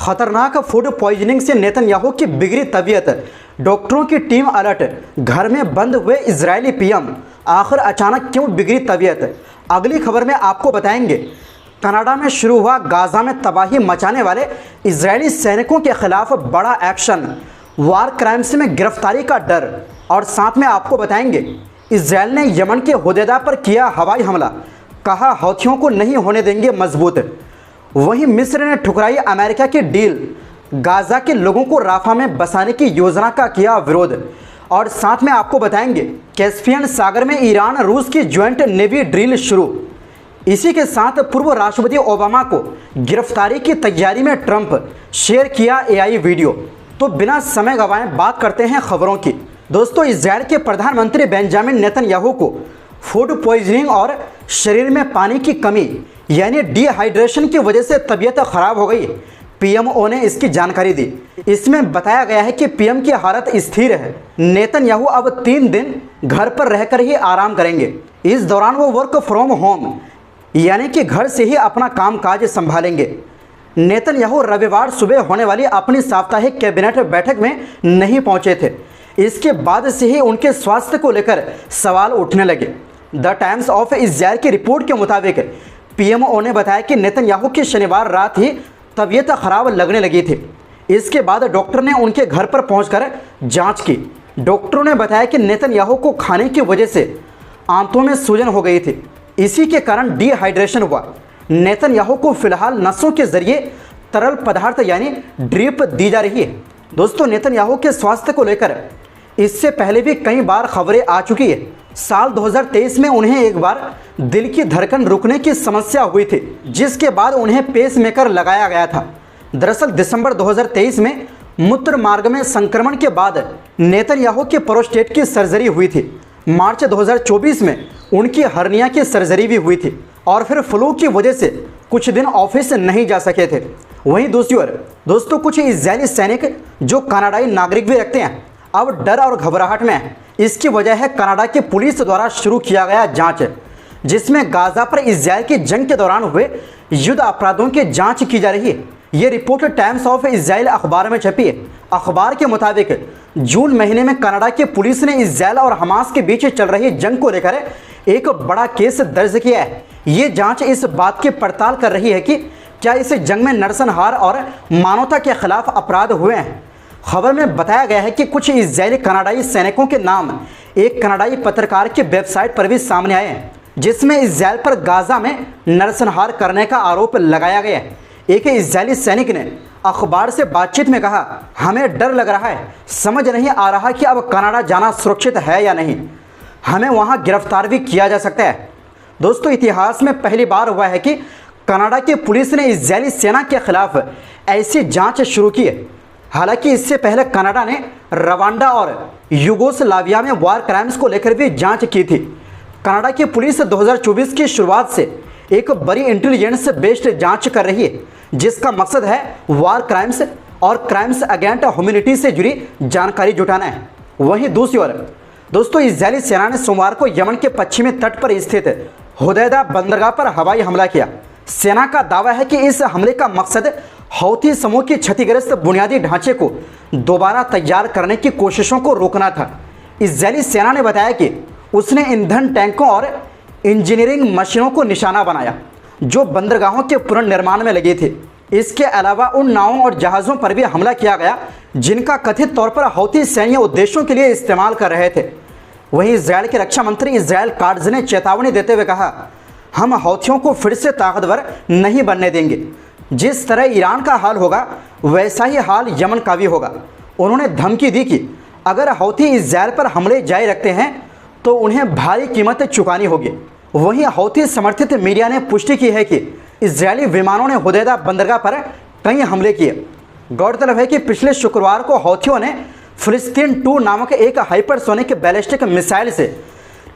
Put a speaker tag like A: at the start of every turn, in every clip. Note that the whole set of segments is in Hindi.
A: खतरनाक फूड पॉइजनिंग से नेतन्याहू की बिगड़ी तबीयत, डॉक्टरों की टीम अलर्ट, घर में बंद हुए इजरायली पीएम, आखिर अचानक क्यों बिगड़ी तबीयत। अगली खबर में आपको बताएंगे। कनाडा में शुरू हुआ गाजा में तबाही मचाने वाले इजरायली सैनिकों के खिलाफ बड़ा एक्शन, वार क्राइम्स में गिरफ्तारी का डर, और साथ में आपको बताएंगे इजरायल ने यमन के हुदैदा पर किया हवाई हमला, कहा हौथियों को नहीं होने देंगे मजबूत। वहीं मिस्र ने ठुकराई अमेरिका की डील, गाजा के लोगों को राफा में बसाने की योजना का किया विरोध, और साथ में आपको बताएंगे कैस्पियन सागर में ईरान रूस की ज्वाइंट नेवी ड्रिल शुरू। इसी के साथ पूर्व राष्ट्रपति ओबामा को गिरफ्तारी की तैयारी में ट्रंप, शेयर किया एआई वीडियो। तो बिना समय गंवाए बात करते हैं खबरों की। दोस्तों, इजरायल के प्रधानमंत्री बेंजामिन नेतन्याहू को फूड पॉइजनिंग और शरीर में पानी की कमी यानी डिहाइड्रेशन की वजह से तबीयत खराब हो गई। पीएमओ ने इसकी जानकारी दी। इसमें बताया गया है कि पीएम की हालत स्थिर है। नेतन्याहू अब 3 दिन घर पर रहकर ही आराम करेंगे। इस दौरान वो वर्क फ्रॉम होम यानी कि घर से ही अपना कामकाज संभालेंगे। नेतन्याहू रविवार सुबह होने वाली अपनी साप्ताहिक कैबिनेट बैठक में नहीं पहुंचे थे। इसके बाद से ही उनके स्वास्थ्य को लेकर सवाल उठने लगे। द टाइम्स ऑफ इजरायल की रिपोर्ट के मुताबिक पीएमओ ने बताया कि नेतन्याहू की शनिवार रात ही तबीयत खराब लगने लगी थी। इसके बाद डॉक्टर ने उनके घर पर पहुंचकर जांच की। डॉक्टरों ने बताया कि नेतन्याहू को खाने की वजह से आंतों में सूजन हो गई थी। इसी के कारण डिहाइड्रेशन हुआ। नेतन्याहू को फिलहाल नसों के जरिए तरल पदार्थ यानी ड्रिप दी जा रही है। दोस्तों, नेतन्याहू के स्वास्थ्य को लेकर इससे पहले भी कई बार खबरें आ चुकी है। साल 2023 में उन्हें एक बार दिल की धड़कन रुकने की समस्या हुई थी, जिसके बाद उन्हें पेसमेकर लगाया गया था। दरअसल दिसंबर 2023 में मूत्र मार्ग में संक्रमण के बाद नेतन्याहू के प्रोस्टेट की सर्जरी हुई थी। मार्च 2024 में उनकी हर्निया की सर्जरी भी हुई थी और फिर फ्लू की वजह से कुछ दिन ऑफिस नहीं जा सके थे। वहीं दूसरी ओर दोस्तों, कुछ इजरायली सैनिक जो कनाडाई नागरिक भी रखते हैं अब डर और घबराहट में है। इसकी वजह है कनाडा की पुलिस द्वारा शुरू किया गया जांच, जिसमें गाजा पर इजरायल की जंग के दौरान हुए युद्ध अपराधों की जांच की जा रही है। ये रिपोर्ट टाइम्स ऑफ इजरायल अखबार में छपी है। अखबार के मुताबिक जून महीने में कनाडा की पुलिस ने इजरायल और हमास के बीच चल रही जंग को लेकर एक बड़ा केस दर्ज किया है। ये जांच इस बात की पड़ताल कर रही है कि क्या इस जंग में नरसंहार और मानवता के खिलाफ अपराध हुए हैं। खबर में बताया गया है कि कुछ इजरायली कनाडाई सैनिकों के नाम एक कनाडाई पत्रकार की वेबसाइट पर भी सामने आए हैं, जिसमें इजरायल पर गाजा में नरसंहार करने का आरोप लगाया गया है। एक इजरायली सैनिक ने अखबार से बातचीत में कहा, हमें डर लग रहा है, समझ नहीं आ रहा कि अब कनाडा जाना सुरक्षित है या नहीं, हमें वहां गिरफ्तार भी किया जा सकता है। दोस्तों, इतिहास में पहली बार हुआ है कि कनाडा की पुलिस ने इजरायली सेना के खिलाफ ऐसी जांच शुरू की है। हालांकि इससे पहले कनाडा ने रवांडा और युगोस्लाविया में वार क्राइम्स को लेकर भी जांच की थी। कनाडा की पुलिस 2024 की शुरुआत से एक बड़ी इंटेलिजेंस बेस्ड जांच कर रही है, जिसका मकसद है वार क्राइम्स और क्राइम्स अगेंस्ट ह्यूमैनिटी से जुड़ी जानकारी जुटाना है। वहीं दूसरी ओर दोस्तों, इजरायली सेना ने सोमवार को यमन के पश्चिमी तट पर स्थित हुदैदा बंदरगाह पर हवाई हमला किया। सेना का दावा है कि इस हमले का मकसद हौथी समूह की क्षतिग्रस्त बुनियादी ढांचे को दोबारा तैयार करने की कोशिशों को रोकना था। इजरायली सेना ने बताया कि उसने ईंधन टैंकों और इंजीनियरिंग मशीनों को निशाना बनाया, जो बंदरगाहों के पुनर्निर्माण में लगी थी। इसके अलावा उन नावों और जहाज़ों पर भी हमला किया गया, जिनका कथित तौर पर हौथी सैन्य उद्देश्यों के लिए इस्तेमाल कर रहे थे। वहीं इजरायल के रक्षा मंत्री इजरायल काट्ज ने चेतावनी देते हुए कहा, हम हौथियों को फिर से ताकतवर नहीं बनने देंगे। जिस तरह ईरान का हाल होगा वैसा ही हाल यमन का भी होगा। उन्होंने धमकी दी कि अगर हौथी इजरायल पर हमले जारी रखते हैं तो उन्हें भारी कीमत चुकानी होगी। वहीं हौथी समर्थित मीडिया ने पुष्टि की है कि इजरायली विमानों ने हुदैदा बंदरगाह पर कई हमले किए। गौरतलब है कि पिछले शुक्रवार को हौथियों ने फिलिस्तीन 2 नामक एक हाइपरसोनिक बैलिस्टिक मिसाइल से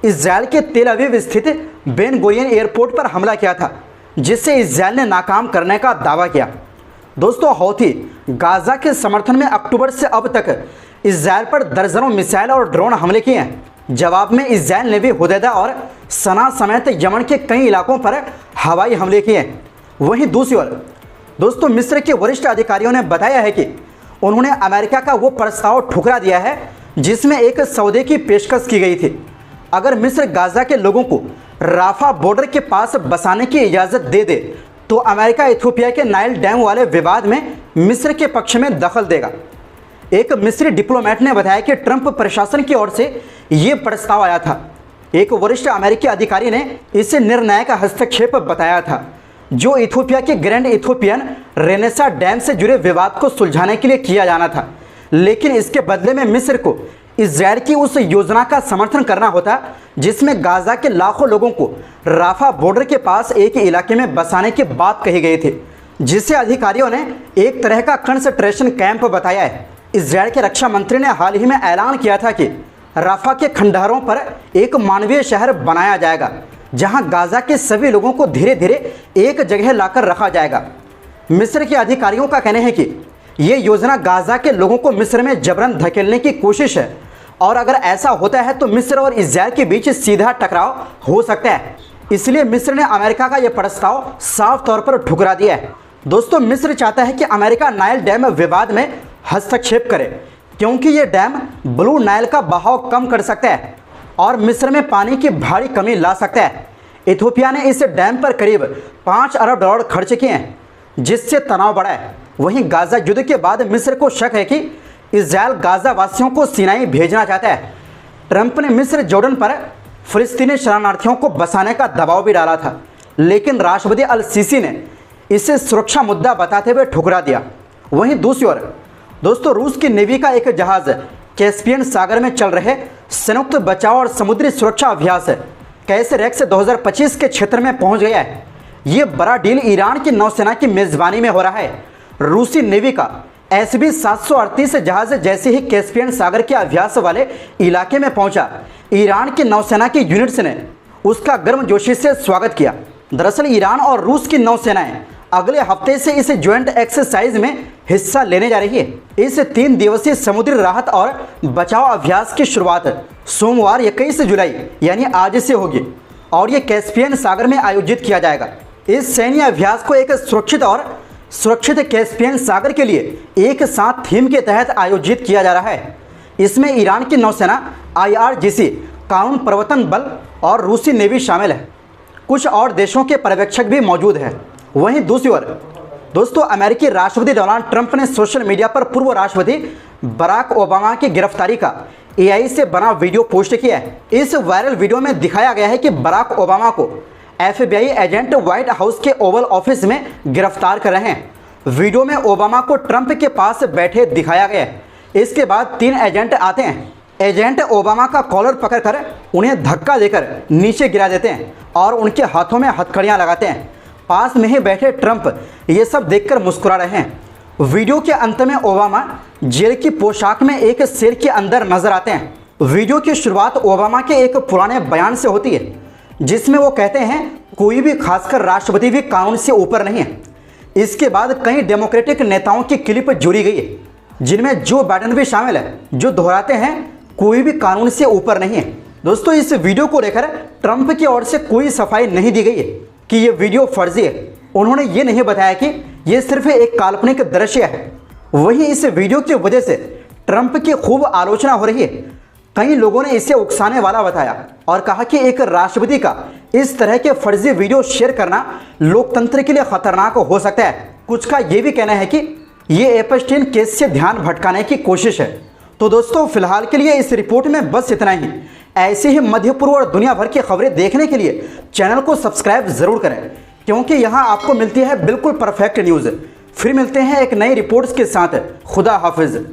A: इजरायल के तेल अवीव स्थित बेन गुरियन एयरपोर्ट पर हमला किया था, जिससे इजरायल ने नाकाम करने का दावा किया। दोस्तों, हौथी गाजा के समर्थन में अक्टूबर से अब तक इजरायल पर दर्जनों मिसाइल और ड्रोन हमले किए हैं। जवाब में इजरायल ने भी हुदैदा और सना समेत यमन के कई इलाकों पर हवाई हमले किए हैं। वहीं दूसरी ओर दोस्तों मिस्र के वरिष्ठ अधिकारियों ने बताया है कि उन्होंने अमेरिका का वो प्रस्ताव ठुकरा दिया है जिसमें एक सौदे की पेशकश की गई थी। अगर मिस्र गाजा के लोगों को राफा बॉर्डर के पास बसाने की इजाज़त दे दे तो अमेरिका इथियोपिया के नाइल डैम वाले विवाद में मिस्र के पक्ष में दखल देगा। एक मिस्री डिप्लोमेट ने बताया कि ट्रंप प्रशासन की ओर से ये प्रस्ताव आया था। एक वरिष्ठ अमेरिकी अधिकारी ने इसे निर्णायक हस्तक्षेप बताया था जो इथियोपिया के ग्रैंड इथियोपियन रेनेसा डैम से जुड़े विवाद को सुलझाने के लिए किया जाना था, लेकिन इसके बदले में मिस्र को इजराइल की उस योजना का समर्थन करना होता जिसमें गाजा के लाखों लोगों को राफा बॉर्डर के पास एक इलाके में बसाने की बात कही गई थी, जिसे अधिकारियों ने एक तरह का कंसंट्रेशन कैंप बताया है। इजराइल के रक्षा मंत्री ने हाल ही में ऐलान किया था कि राफा के खंडहरों पर एक मानवीय शहर बनाया जाएगा जहां गाजा के सभी लोगों को धीरे धीरे एक जगह लाकर रखा जाएगा। मिस्र के अधिकारियों का कहना है कि ये योजना गाजा के लोगों को मिस्र में जबरन धकेलने की कोशिश है और अगर ऐसा होता है तो मिस्र और इजराइल के बीच सीधा टकराव हो सकता है। इसलिए मिस्र ने अमेरिका का यह प्रस्ताव साफ तौर पर ठुकरा दिया है। दोस्तों मिस्र चाहता है कि अमेरिका नाइल डैम विवाद में हस्तक्षेप करे क्योंकि ये डैम ब्लू नाइल का बहाव कम कर सकता है और मिस्र में पानी की भारी कमी ला सकता है। इथियोपिया ने इस डैम पर करीब $5 अरब खर्च किए हैं जिससे तनाव बढ़ा है। वहीं गाजा युद्ध के बाद मिस्र को शक है कि इजराइल गाजा वासियों को सिनाई भेजना चाहता है। ट्रंप ने मिस्र जॉर्डन पर फिलिस्तीनी शरणार्थियों को बसाने का दबाव भी डाला था, लेकिन राष्ट्रपति अल सीसी ने इसे सुरक्षा मुद्दा बताते हुए ठुकरा दिया। वहीं दूसरी ओर दोस्तों रूस की नेवी का एक जहाज कैस्पियन सागर में चल रहे संयुक्त बचाव और समुद्री सुरक्षा अभ्यास कैसरेक्स 2025 के क्षेत्र में पहुंच गया है। ये बड़ा डील ईरान की नौसेना की मेजबानी में हो रहा है। रूसी नेवी का SB 738 जहाज जैसे ही कैस्पियन सागर के अभ्यास वाले इलाके में पहुंचा, ईरान की नौसेना की यूनिट्स ने उसका गर्मजोशी से स्वागत किया। दरअसल ईरान और रूस की नौसेनाएं अगले हफ्ते से इस ज्वाइंट एक्सरसाइज में हिस्सा लेने जा रही है। इस 3 दिवसीय समुद्री राहत और बचाव अभ्यास की शुरुआत सोमवार 21 जुलाई यानी आज से होगी और ये कैस्पियन सागर में आयोजित किया जाएगा। इस सैन्य अभ्यास को एक सुरक्षित कैस्पियन सागर के लिए एक साथ थीम के तहत आयोजित किया जा रहा है। इसमें ईरान की नौसेना IRGC कानून प्रवर्तन बल और रूसी नेवी शामिल है। कुछ और देशों के पर्यवेक्षक भी मौजूद हैं। वहीं दूसरी ओर दोस्तों अमेरिकी राष्ट्रपति डोनाल्ड ट्रंप ने सोशल मीडिया पर पूर्व राष्ट्रपति बराक ओबामा की गिरफ्तारी का AI से बना वीडियो पोस्ट किया है। इस वायरल वीडियो में दिखाया गया है कि बराक ओबामा को FBI एजेंट व्हाइट हाउस के ओवल ऑफिस में गिरफ्तार कर रहे हैं। वीडियो में ओबामा को ट्रंप के पास बैठे दिखाया गया है। इसके बाद 3 एजेंट आते हैं। एजेंट ओबामा का कॉलर पकड़कर उन्हें धक्का देकर नीचे गिरा देते हैं और उनके हाथों में हथकड़ियां लगाते हैं। पास में ही बैठे ट्रंप ये सब देखकर मुस्कुरा रहे हैं। वीडियो के अंत में ओबामा जेल की पोशाक में एक शेर के अंदर नजर आते हैं। वीडियो की शुरुआत ओबामा के एक पुराने बयान से होती है जिसमें वो कहते हैं कोई भी खासकर राष्ट्रपति भी कानून से ऊपर नहीं है। इसके बाद कई डेमोक्रेटिक नेताओं की क्लिप जोड़ी गई है जिनमें जो बाइडेन भी शामिल है जो दोहराते हैं कोई भी कानून से ऊपर नहीं है। दोस्तों इस वीडियो को लेकर ट्रंप की ओर से कोई सफाई नहीं दी गई है कि ये वीडियो फर्जी है। उन्होंने ये नहीं बताया कि ये सिर्फ एक काल्पनिक दृश्य है। वहीं इस वीडियो की वजह से ट्रंप की खूब आलोचना हो रही है। कई लोगों ने इसे उकसाने वाला बताया और कहा कि एक राष्ट्रपति का इस तरह के फर्जी वीडियो शेयर करना लोकतंत्र के लिए खतरनाक हो सकता है। कुछ का ये भी कहना है कि ये एपस्टीन केस से ध्यान भटकाने की कोशिश है। तो दोस्तों फिलहाल के लिए इस रिपोर्ट में बस इतना ही। ऐसे ही मध्य पूर्व और दुनिया भर की खबरें देखने के लिए चैनल को सब्सक्राइब जरूर करें क्योंकि यहाँ आपको मिलती है बिल्कुल परफेक्ट न्यूज़। फिर मिलते हैं एक नई रिपोर्ट्स के साथ। खुदा हाफिज।